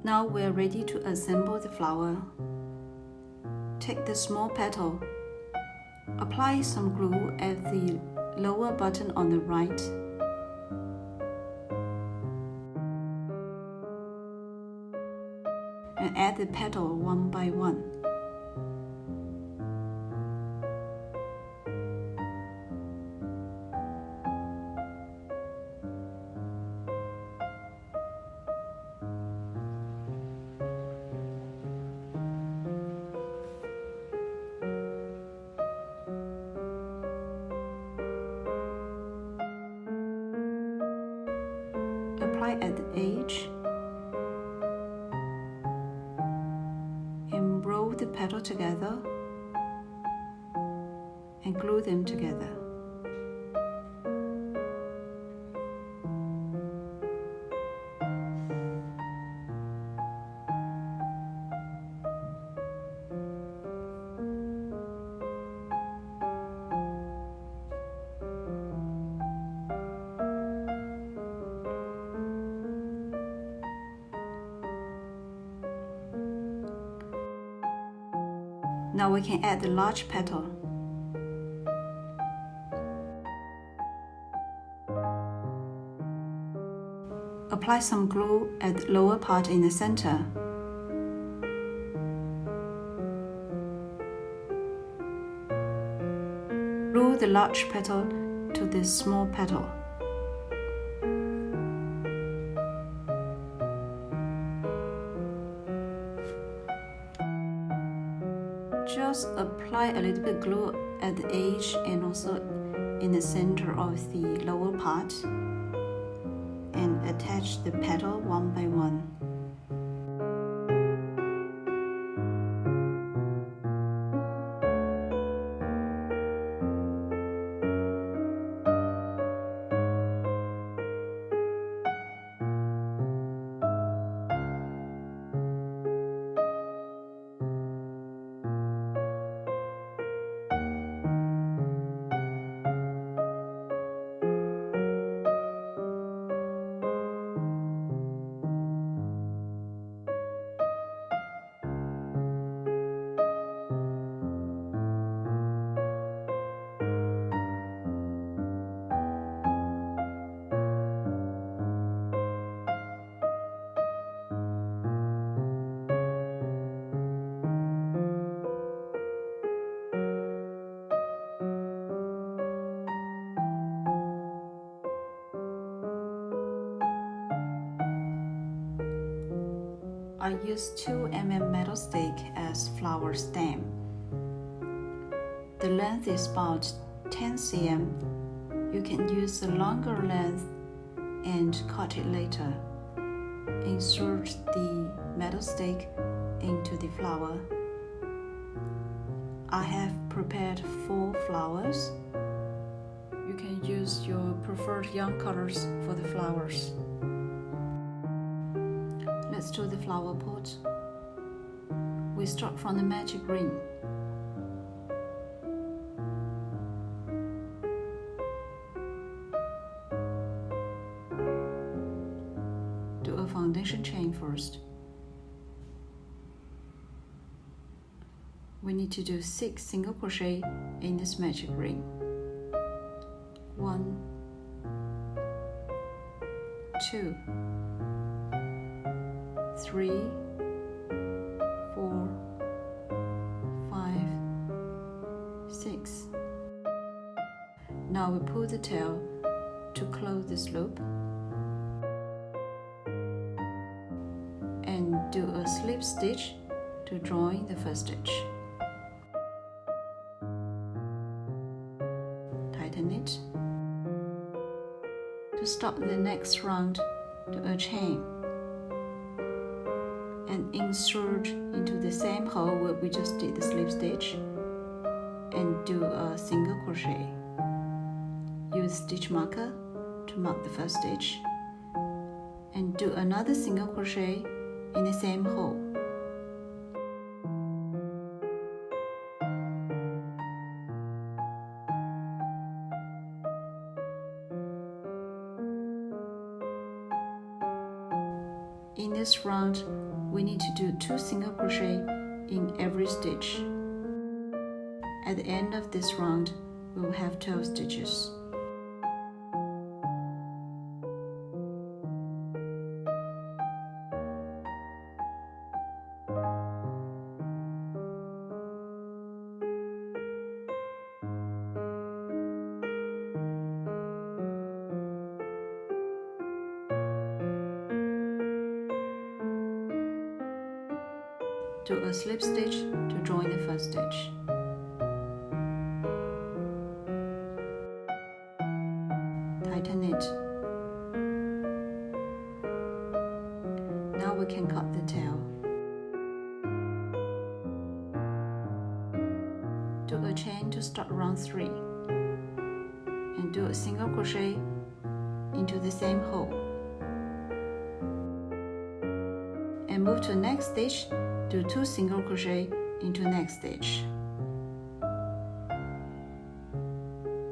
Now we're ready to assemble the flower. Take the small petal. Apply some glue at the lower button on the right. And add the petal one by one. Apply at the edge and roll the petal together and glue them together. Now we can add the large petal. Apply some glue at the lower part in the center. Glue the large petal to the small petal. Just apply a little bit glue at the edge and also in the center of the lower part and attach the petal one by one. I use 2 mm metal stick as flower stem. The length is about 10 cm. You can use a longer length and cut it later. Insert the metal stick into the flower. I have prepared 4 flowers. You can use your preferred yarn colors for the flowers. Let's do the flower pot. We start from the magic ring. Do a foundation chain first. We need to do 6 single crochet in this magic ring. 1, 2, 3, 4, 5, 6. Now we pull the tail to close this loop and do a slip stitch to join the first stitch. Tighten it. To start the next round, do a chain and insert into the same hole where we just did the slip stitch and do a single crochet. Use stitch marker to mark the first stitch and do another single crochet in the same hole. In this round, we need to do 2 single crochet in every stitch. At the end of this round, we will have 12 stitches. Do a slip stitch to join the first stitch. Tighten it. Now we can cut the tail. Do a chain to start round 3 and do a single crochet into the same hole. And move to the next stitch. Do 2 single crochet into next stitch.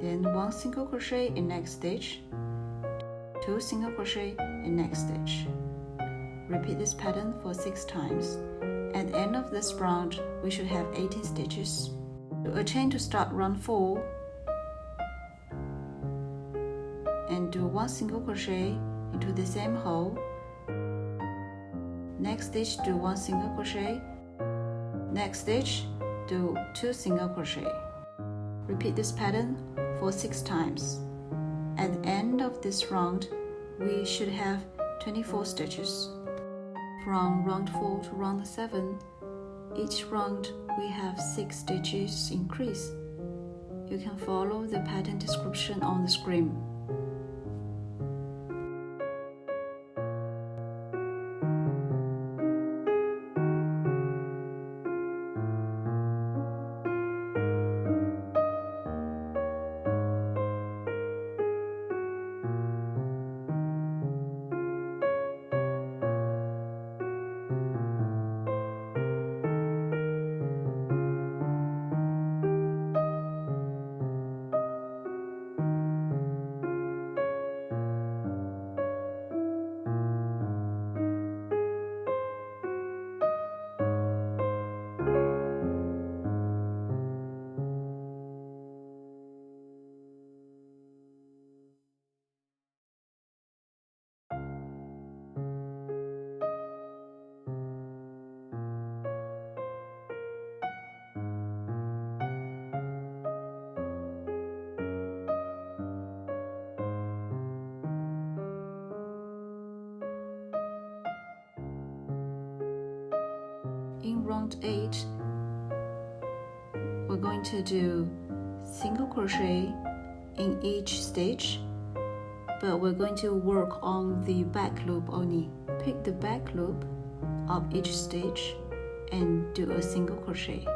Then 1 single crochet in next stitch, 2 single crochet in next stitch. Repeat this pattern for 6 times. At the end of this round, we should have 18 stitches. Do a chain to start round 4 and do 1 single crochet into the same hole. Next stitch, do 1 single crochet. Next stitch, do 2 single crochet. Repeat this pattern for 6 times. At the end of this round, we should have 24 stitches. From round 4 to round 7, each round we have 6 stitches increase. You can follow the pattern description on the screen. In round 8, we're going to do single crochet in each stitch, but we're going to work on the back loop only. Pick the back loop of each stitch and do a single crochet.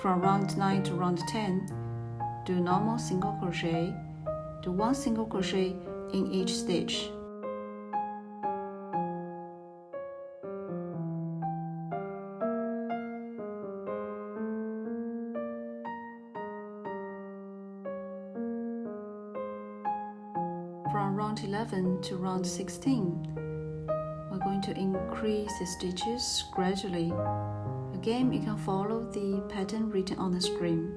From round 9 to round 10, do normal single crochet, do 1 single crochet in each stitch. From round 11 to round 16, we're going to increase the stitches gradually. Again, you can follow the pattern written on the screen.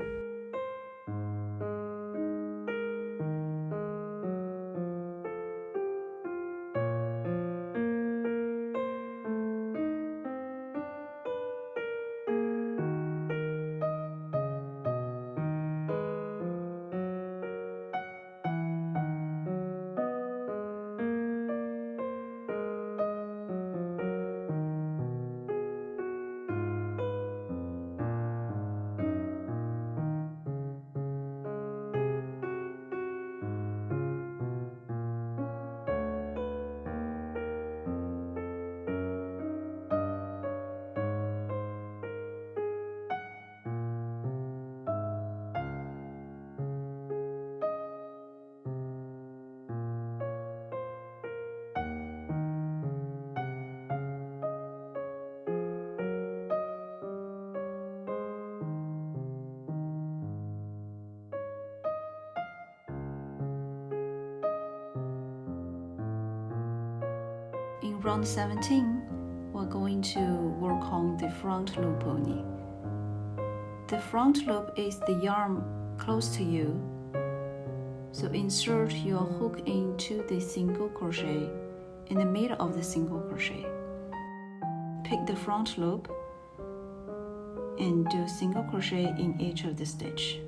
In round 17, we're going to work on the front loop only. The front loop is the yarn close to you, so insert your hook into the single crochet in the middle of the single crochet. Pick the front loop and do single crochet in each of the stitch.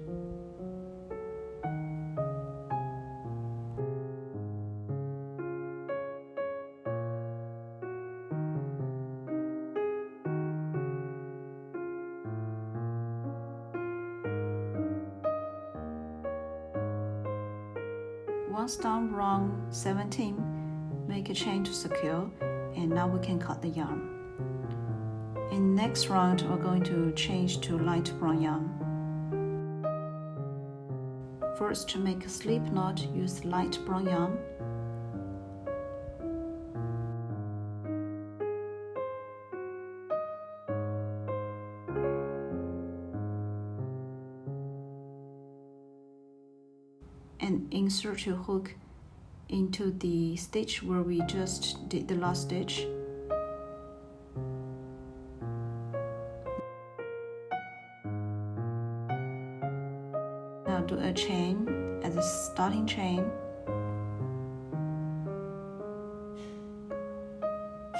Once done round 17, make a chain to secure, and now we can cut the yarn. In next round, we're going to change to light brown yarn. First, to make a slip knot, use light brown yarn. And insert your hook into the stitch where we just did the last stitch. Now do a chain as a starting chain.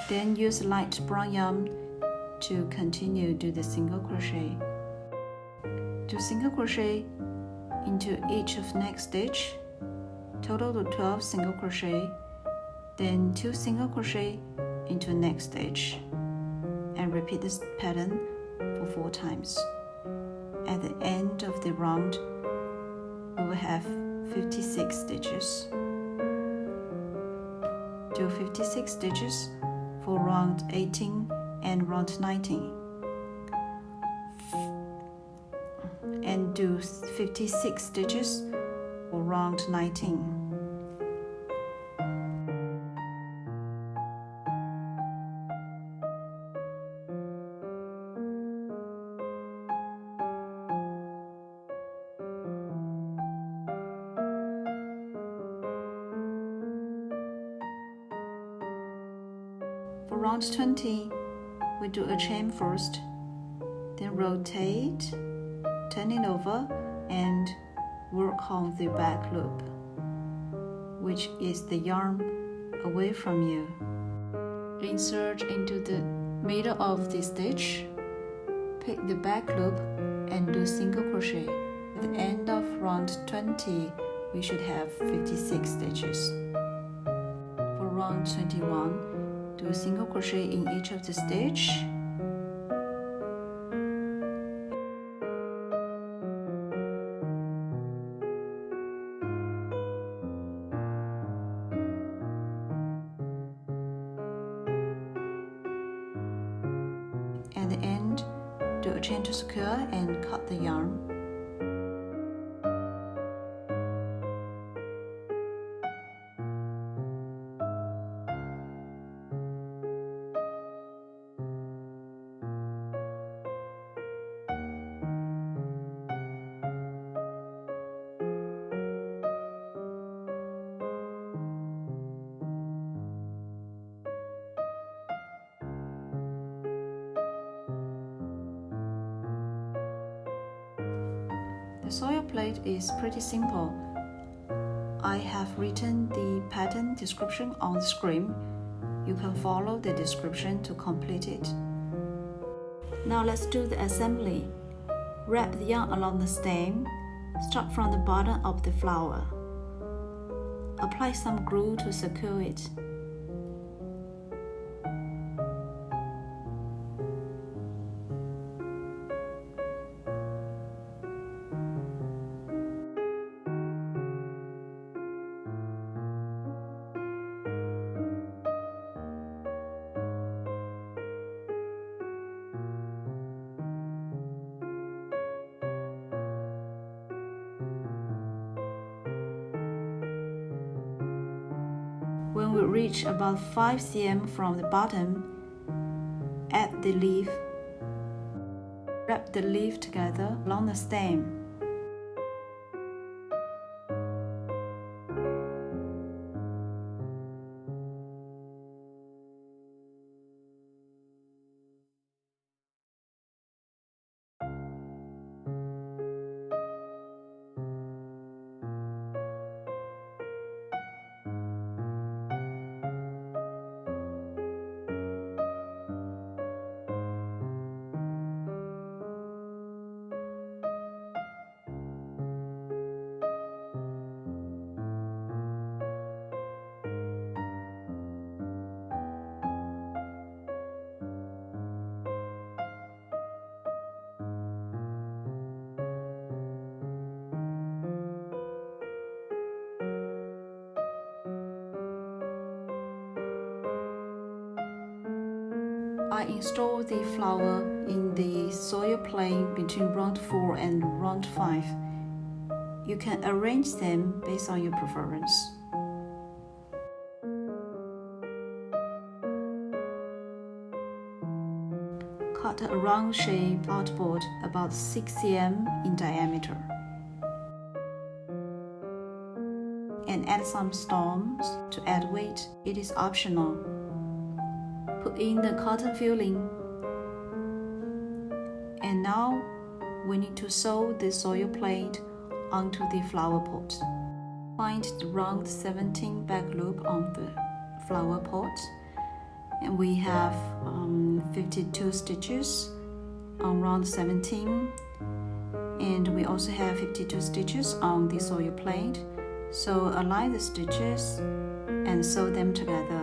Then use light brown yarn to continue do the single crochet. Do single crochet into each of next stitch, total to 12 single crochet, then 2 single crochet into next stitch, and repeat this pattern for 4 times. At the end of the round, we will have 56 stitches. Do 56 stitches for round 18 and round 19. And do 56 stitches for round 19. For round 20, we do a chain first, then rotate, turn it over, and work on the back loop, which is the yarn away from you. Insert into the middle of the stitch, pick the back loop, and do single crochet. At the end of round 20, we should have 56 stitches. For round 21, do a single crochet in each of the stitch. At the end, do a chain to secure and cut the yarn. The soil plate is pretty simple. I have written the pattern description on the screen. You can follow the description to complete it. Now let's do the assembly. Wrap the yarn along the stem. Start from the bottom of the flower. Apply some glue to secure it. When we reach about 5 cm from the bottom, add the leaf. Wrap the leaf together along the stem. I install the flower in the soil plane between round 4 and round 5. You can arrange them based on your preference. Cut a round shape artboard about 6 cm in diameter. And add some stones to add weight. It is optional. Put in the cotton filling. And now we need to sew the soil plate onto the flower pot. Find the round 17 back loop on the flower pot. And we have 52 stitches on round 17. And we also have 52 stitches on the soil plate. So align the stitches and sew them together.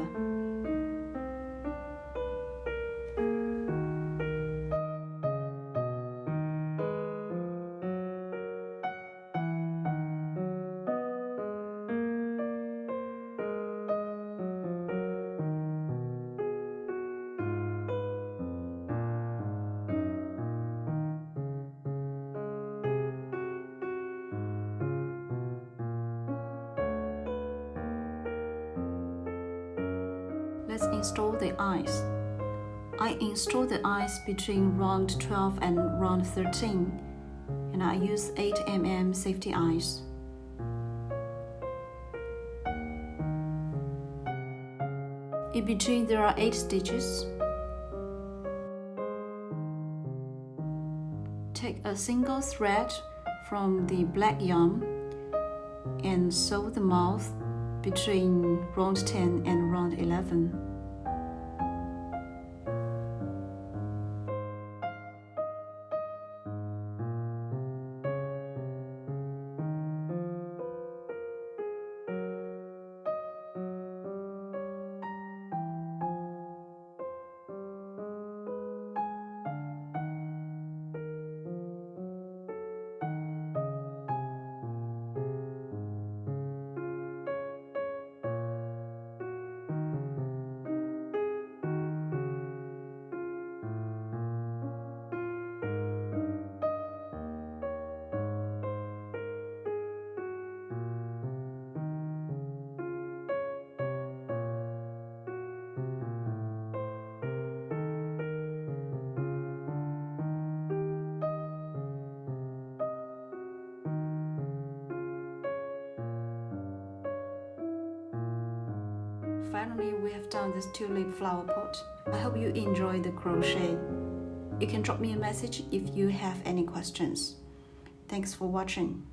Let's install the eyes. I install the eyes between round 12 and round 13, and I use 8 mm safety eyes. In between there are 8 stitches. Take a single thread from the black yarn and sew the mouth between round 10 and round 11. Finally, we have done this tulip flower pot. I hope you enjoy the crochet. You can drop me a message if you have any questions. Thanks for watching.